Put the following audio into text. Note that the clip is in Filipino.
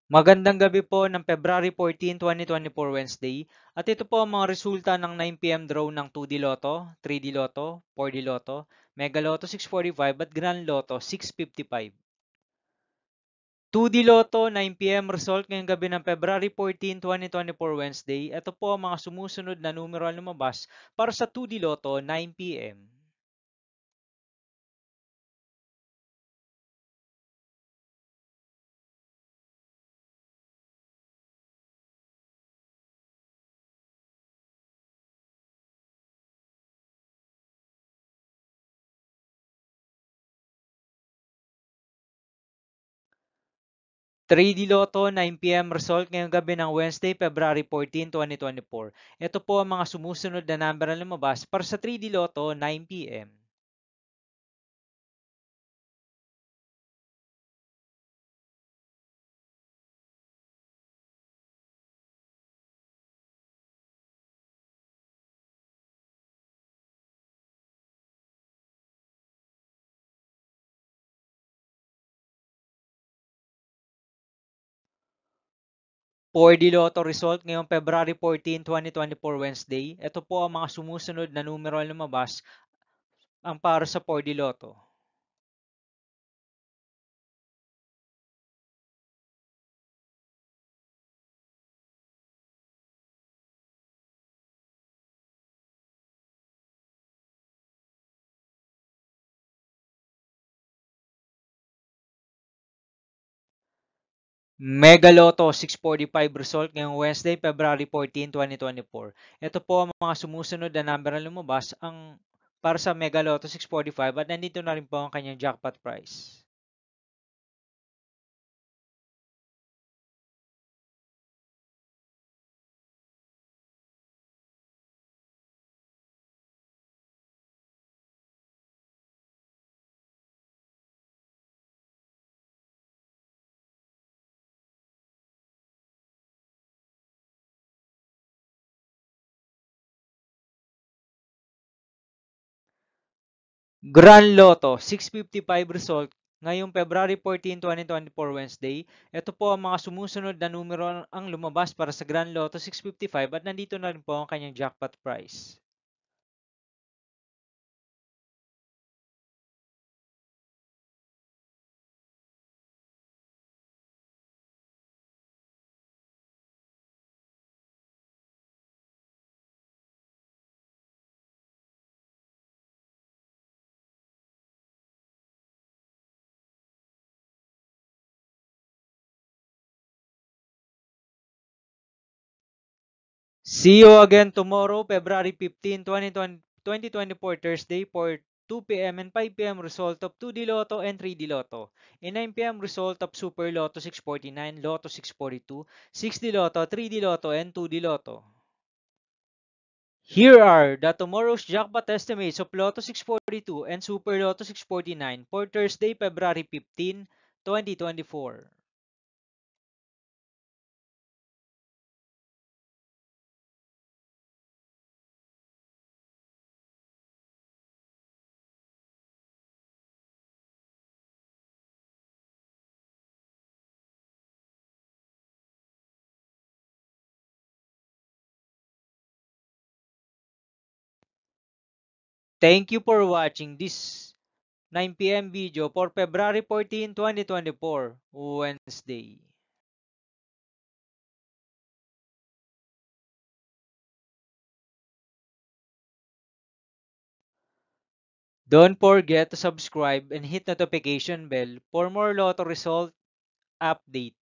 Magandang gabi po ng February 14, 2024 Wednesday. At ito po ang mga resulta ng 9 p.m. draw ng 2D Lotto, 3D Lotto, 4D Lotto, Mega Lotto 645 at Grand Lotto 655. 2D Lotto 9 p.m. result ngayong gabi ng February 14, 2024 Wednesday. Ito po ang mga sumusunod na numero ang lumabas para sa 2D Lotto 9 p.m. 3D Lotto 9 p.m. result ngayong gabi ng Wednesday, February 14, 2024. Ito po ang mga sumusunod na number na lumabas para sa 3D Lotto 9 p.m. 4D Lotto result ngayong February 14, 2024 Wednesday. Ito po ang mga sumusunod na numero na lumabas ang para sa 4D Lotto. Mega Lotto 645 result ngayong Wednesday, February 14, 2024. Ito po ang mga sumusunod na number na lumabas ang para sa Mega Lotto 645 at nandito na rin po ang kanyang jackpot price. Grand Lotto 655 result ngayong February 14, 2024 Wednesday. Ito po ang mga sumusunod na numero ang lumabas para sa Grand Lotto 655 at nandito na rin po ang kanyang jackpot price. See you again tomorrow, February 15, 2024 Thursday for 2 p.m. and 5 p.m. result of 2D Lotto and 3D Lotto. And 9 p.m. result of Super Lotto 649, Lotto 642, 6D Lotto, 3D Lotto, and 2D Lotto. Here are the tomorrow's jackpot estimates of Lotto 642 and Super Lotto 649 for Thursday, February 15, 2024. Thank you for watching this 9 p.m. video for February 14, 2024, Wednesday. Don't forget to subscribe and hit notification bell for more Lotto result update.